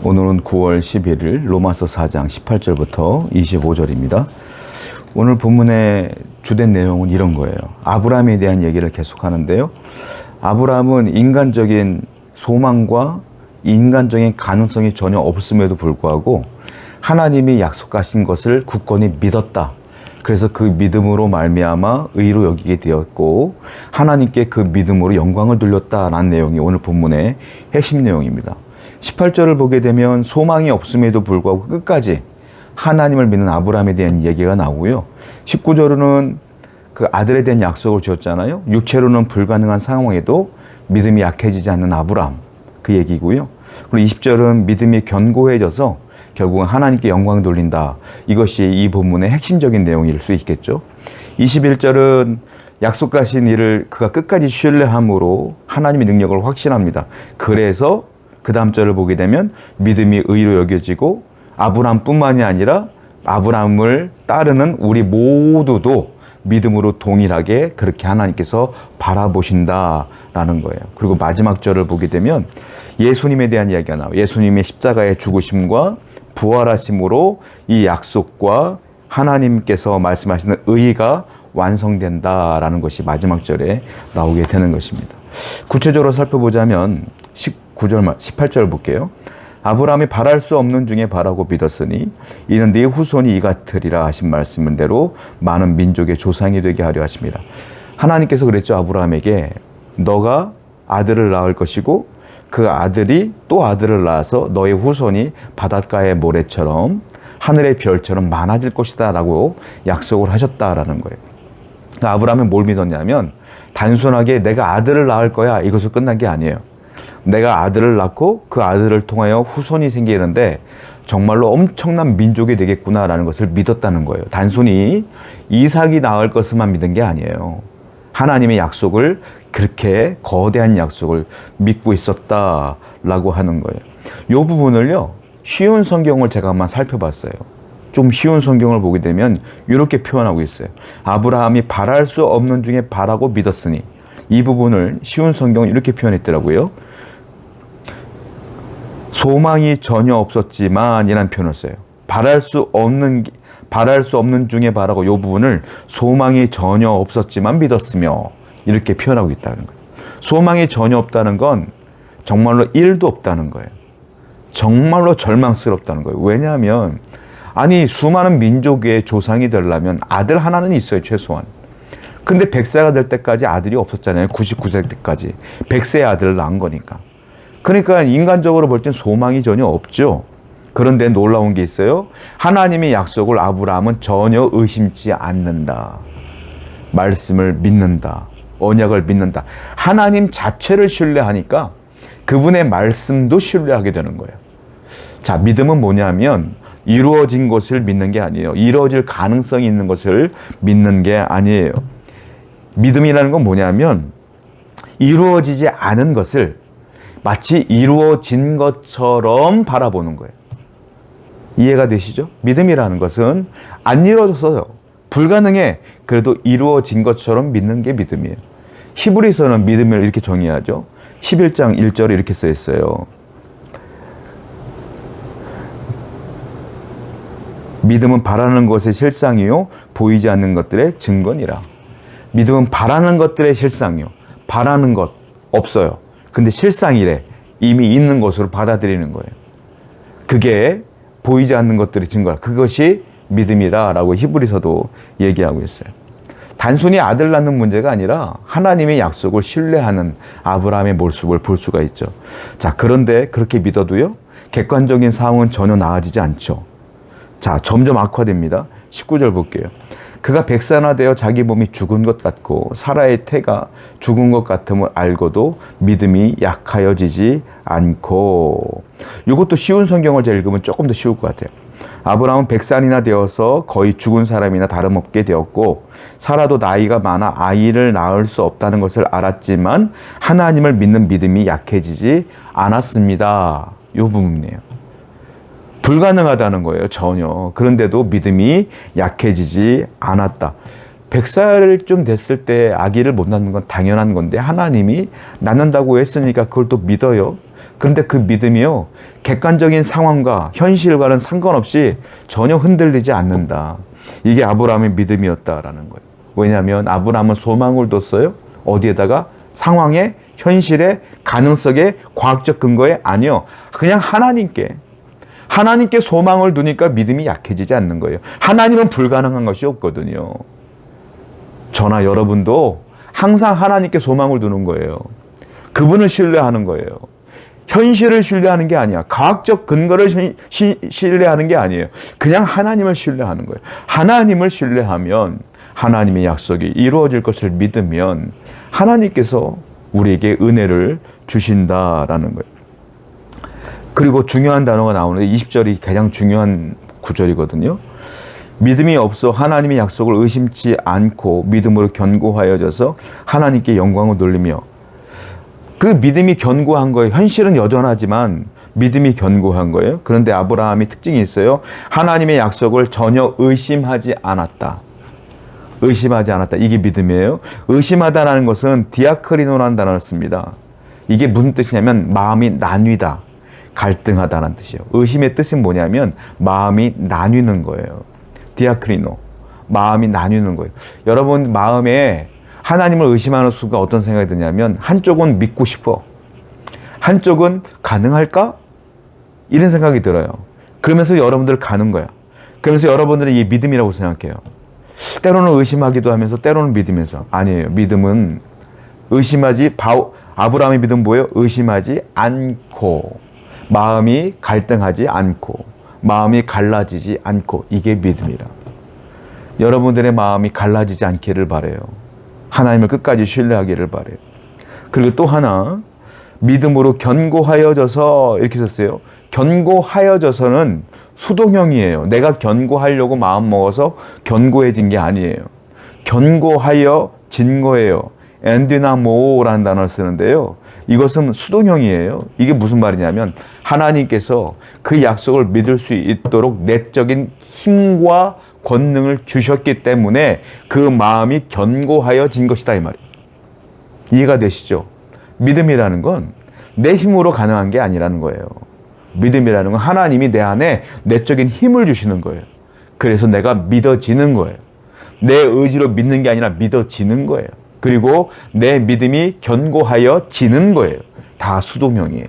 오늘은 9월 11일 로마서 4장 18절부터 25절입니다. 오늘 본문의 주된 내용은 이런 거예요. 아브라함에 대한 얘기를 계속하는데요. 아브라함은 인간적인 소망과 인간적인 가능성이 전혀 없음에도 불구하고 하나님이 약속하신 것을 굳건히 믿었다. 그래서 그 믿음으로 말미암아 의로 여기게 되었고 하나님께 그 믿음으로 영광을 돌렸다라는 내용이 오늘 본문의 핵심 내용입니다. 18절을 보게 되면 소망이 없음에도 불구하고 끝까지 하나님을 믿는 아브라함에 대한 얘기가 나오고요. 19절은 그 아들에 대한 약속을 주었잖아요. 육체로는 불가능한 상황에도 믿음이 약해지지 않는 아브라함, 그 얘기고요. 그리고 20절은 믿음이 견고해져서 결국은 하나님께 영광 돌린다. 이것이 이 본문의 핵심적인 내용일 수 있겠죠. 21절은 약속하신 일을 그가 끝까지 신뢰함으로 하나님의 능력을 확신합니다. 그래서 그 다음 절을 보게 되면 믿음이 의로 여겨지고 아브라함뿐만이 아니라 아브라함을 따르는 우리 모두도 믿음으로 동일하게 그렇게 하나님께서 바라보신다라는 거예요. 그리고 마지막 절을 보게 되면 예수님에 대한 이야기가 나와요. 예수님의 십자가의 죽으심과 부활하심으로 이 약속과 하나님께서 말씀하시는 의가 완성된다라는 것이 마지막 절에 나오게 되는 것입니다. 구체적으로 살펴보자면 19절, 18절 볼게요. 아브라함이 바랄 수 없는 중에 바라고 믿었으니 이는 네 후손이 이같으리라 하신 말씀대로 많은 민족의 조상이 되게 하려 하십니다. 하나님께서 그랬죠. 아브라함에게 너가 아들을 낳을 것이고 그 아들이 또 아들을 낳아서 너의 후손이 바닷가의 모래처럼 하늘의 별처럼 많아질 것이다 라고 약속을 하셨다라는 거예요. 그러니까 아브라함은 뭘 믿었냐면 단순하게 내가 아들을 낳을 거야 이것으로 끝난 게 아니에요. 내가 아들을 낳고 그 아들을 통하여 후손이 생기는데 정말로 엄청난 민족이 되겠구나라는 것을 믿었다는 거예요. 단순히 이삭이 낳을 것만 믿은 게 아니에요. 하나님의 약속을 그렇게 거대한 약속을 믿고 있었다라고 하는 거예요. 이 부분을요. 쉬운 성경을 제가 한번 살펴봤어요. 좀 쉬운 성경을 보게 되면 이렇게 표현하고 있어요. 아브라함이 바랄 수 없는 중에 바라고 믿었으니 이 부분을 쉬운 성경은 이렇게 표현했더라고요. 소망이 전혀 없었지만 이라는 표현을 써요. 바랄 수 없는 중에 바라고 이 부분을 소망이 전혀 없었지만 믿었으며 이렇게 표현하고 있다는 거예요. 소망이 전혀 없다는 건 정말로 1도 없다는 거예요. 정말로 절망스럽다는 거예요. 왜냐하면 아니 수많은 민족의 조상이 되려면 아들 하나는 있어요. 최소한. 근데 100세가 될 때까지 아들이 없었잖아요. 99세 때까지. 100세의 아들을 낳은 거니까. 그러니까 인간적으로 볼 땐 소망이 전혀 없죠. 그런데 놀라운 게 있어요. 하나님의 약속을 아브라함은 전혀 의심치 않는다. 말씀을 믿는다. 언약을 믿는다. 하나님 자체를 신뢰하니까 그분의 말씀도 신뢰하게 되는 거예요. 자, 믿음은 뭐냐면 이루어진 것을 믿는 게 아니에요. 이루어질 가능성이 있는 것을 믿는 게 아니에요. 믿음이라는 건 뭐냐면 이루어지지 않은 것을 마치 이루어진 것처럼 바라보는 거예요. 이해가 되시죠? 믿음이라는 것은 안 이루어져서요. 불가능해. 그래도 이루어진 것처럼 믿는 게 믿음이에요. 히브리서는 믿음을 이렇게 정의하죠. 11장 1절에 이렇게 써 있어요. 믿음은 바라는 것의 실상이요 보이지 않는 것들의 증거니라. 믿음은 바라는 것들의 실상이요. 바라는 것 없어요. 근데 실상이래. 이미 있는 것으로 받아들이는 거예요. 그게 보이지 않는 것들의 증거라. 그것이 믿음이라라고 히브리서도 얘기하고 있어요. 단순히 아들 낳는 문제가 아니라 하나님의 약속을 신뢰하는 아브라함의 모습을 볼 수가 있죠. 자, 그런데 그렇게 믿어도요. 객관적인 상황은 전혀 나아지지 않죠. 자, 점점 악화됩니다. 19절 볼게요. 그가 백사나 되어 자기 몸이 죽은 것 같고 사라의 태가 죽은 것 같음을 알고도 믿음이 약하여지지 않고. 이것도 쉬운 성경을 제가 읽으면 조금 더 쉬울 것 같아요. 아브라함은 100살이나 되어서 거의 죽은 사람이나 다름없게 되었고 사라도 나이가 많아 아이를 낳을 수 없다는 것을 알았지만 하나님을 믿는 믿음이 약해지지 않았습니다. 이 부분이에요. 불가능하다는 거예요. 전혀. 그런데도 믿음이 약해지지 않았다. 100살쯤 됐을 때 아기를 못 낳는 건 당연한 건데 하나님이 낳는다고 했으니까 그걸 또 믿어요. 그런데 그 믿음이요, 객관적인 상황과 현실과는 상관없이 전혀 흔들리지 않는다. 이게 아브라함의 믿음이었다라는 거예요. 왜냐하면 아브라함은 소망을 뒀어요. 어디에다가? 상황에, 현실에, 가능성에, 과학적 근거에 아니요. 그냥 하나님께. 하나님께 소망을 두니까 믿음이 약해지지 않는 거예요. 하나님은 불가능한 것이 없거든요. 저나 여러분도 항상 하나님께 소망을 두는 거예요. 그분을 신뢰하는 거예요. 현실을 신뢰하는 게 아니야. 과학적 근거를 신뢰하는 게 아니에요. 그냥 하나님을 신뢰하는 거예요. 하나님을 신뢰하면 하나님의 약속이 이루어질 것을 믿으면 하나님께서 우리에게 은혜를 주신다라는 거예요. 그리고 중요한 단어가 나오는데 20절이 가장 중요한 구절이거든요. 믿음이 없어 하나님의 약속을 의심치 않고 믿음으로 견고하여져서 하나님께 영광을 돌리며, 그 믿음이 견고한 거예요. 현실은 여전하지만 믿음이 견고한 거예요. 그런데 아브라함이 특징이 있어요. 하나님의 약속을 전혀 의심하지 않았다. 의심하지 않았다. 이게 믿음이에요. 의심하다라는 것은 디아크리노라는 단어를 씁니다. 이게 무슨 뜻이냐면 마음이 나뉘다, 갈등하다라는 뜻이에요. 의심의 뜻은 뭐냐면 마음이 나뉘는 거예요. 디아크리노, 마음이 나뉘는 거예요. 여러분 마음에 하나님을 의심하는 순간 어떤 생각이 드냐면 한쪽은 믿고 싶어, 한쪽은 가능할까? 이런 생각이 들어요. 그러면서 여러분들 가는 거야. 그러면서 여러분들은 이게 믿음이라고 생각해요. 때로는 의심하기도 하면서 때로는 믿으면서. 아니에요. 믿음은 의심하지, 아브라함의 믿음 뭐예요? 의심하지 않고, 마음이 갈등하지 않고, 마음이 갈라지지 않고, 이게 믿음이라. 여러분들의 마음이 갈라지지 않기를 바라요. 하나님을 끝까지 신뢰하기를 바라요. 그리고 또 하나, 믿음으로 견고하여져서, 이렇게 썼어요. 견고하여져서는 수동형이에요. 내가 견고하려고 마음 먹어서 견고해진 게 아니에요. 견고하여진 거예요. 엔디나모라는 단어를 쓰는데요. 이것은 수동형이에요. 이게 무슨 말이냐면 하나님께서 그 약속을 믿을 수 있도록 내적인 힘과 권능을 주셨기 때문에 그 마음이 견고하여진 것이다, 이 말이에요. 이해가 되시죠? 믿음이라는 건 내 힘으로 가능한 게 아니라는 거예요. 믿음이라는 건 하나님이 내 안에 내적인 힘을 주시는 거예요. 그래서 내가 믿어지는 거예요. 내 의지로 믿는 게 아니라 믿어지는 거예요. 그리고 내 믿음이 견고하여지는 거예요. 다 수동형이에요.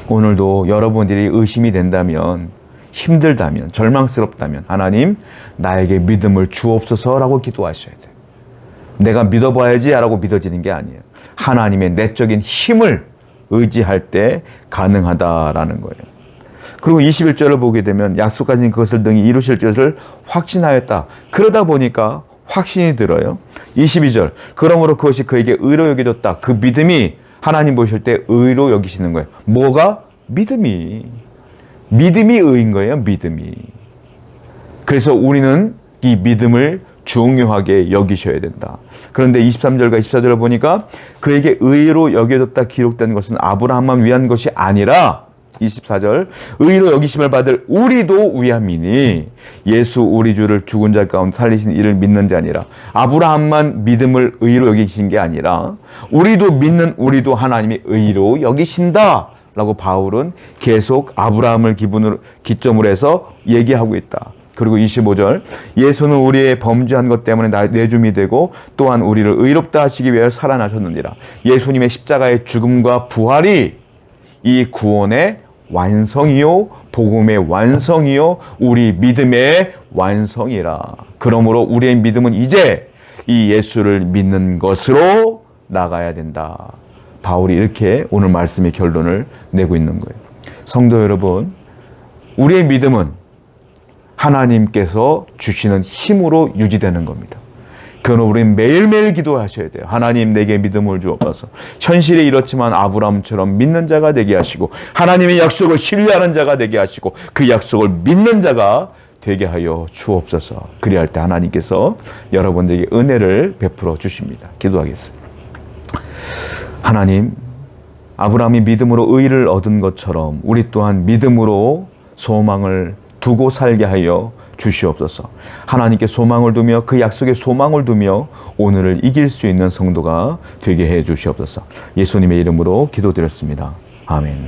오늘도 여러분들이 의심이 된다면, 힘들다면, 절망스럽다면 하나님 나에게 믿음을 주옵소서라고 기도하셔야 돼요. 내가 믿어봐야지 라고 믿어지는 게 아니에요. 하나님의 내적인 힘을 의지할 때 가능하다라는 거예요. 그리고 21절을 보게 되면 약속하신 그것을 능히 이루실 것을 확신하였다. 그러다 보니까 확신이 들어요. 22절, 그러므로 그것이 그에게 의로 여겨졌다. 그 믿음이 하나님 보실 때 의로 여기시는 거예요. 뭐가? 믿음이 의인 거예요. 믿음이. 그래서 우리는 이 믿음을 중요하게 여기셔야 된다. 그런데 23절과 24절을 보니까 그에게 의로 여겨졌다 기록된 것은 아브라함만 위한 것이 아니라 24절, 의로 여기심을 받을 우리도 위함이니 예수 우리 주를 죽은 자 가운데 살리신 이를 믿는 자니라. 아브라함만 믿음을 의로 여기신 게 아니라 우리도 믿는 우리도 하나님이 의로 여기신다 라고 바울은 계속 아브라함을 기점으로 해서 얘기하고 있다. 그리고 25절, 예수는 우리의 범죄한 것 때문에 내줌이 되고 또한 우리를 의롭다 하시기 위하여 살아나셨느니라. 예수님의 십자가의 죽음과 부활이 이 구원의 완성이요, 복음의 완성이요, 우리 믿음의 완성이라. 그러므로 우리의 믿음은 이제 이 예수를 믿는 것으로 나가야 된다. 바울이 이렇게 오늘 말씀의 결론을 내고 있는 거예요. 성도 여러분, 우리의 믿음은 하나님께서 주시는 힘으로 유지되는 겁니다. 그러나 우리는 매일매일 기도하셔야 돼요. 하나님 내게 믿음을 주옵소서. 현실이 이렇지만 아브라함처럼 믿는 자가 되게 하시고 하나님의 약속을 신뢰하는 자가 되게 하시고 그 약속을 믿는 자가 되게 하여 주옵소서. 그리할 때 하나님께서 여러분들에게 은혜를 베풀어 주십니다. 기도하겠습니다. 하나님, 아브라함이 믿음으로 의를 얻은 것처럼 우리 또한 믿음으로 소망을 두고 살게 하여 주시옵소서. 하나님께 소망을 두며 그 약속에 소망을 두며 오늘을 이길 수 있는 성도가 되게 해 주시옵소서. 예수님의 이름으로 기도드렸습니다. 아멘.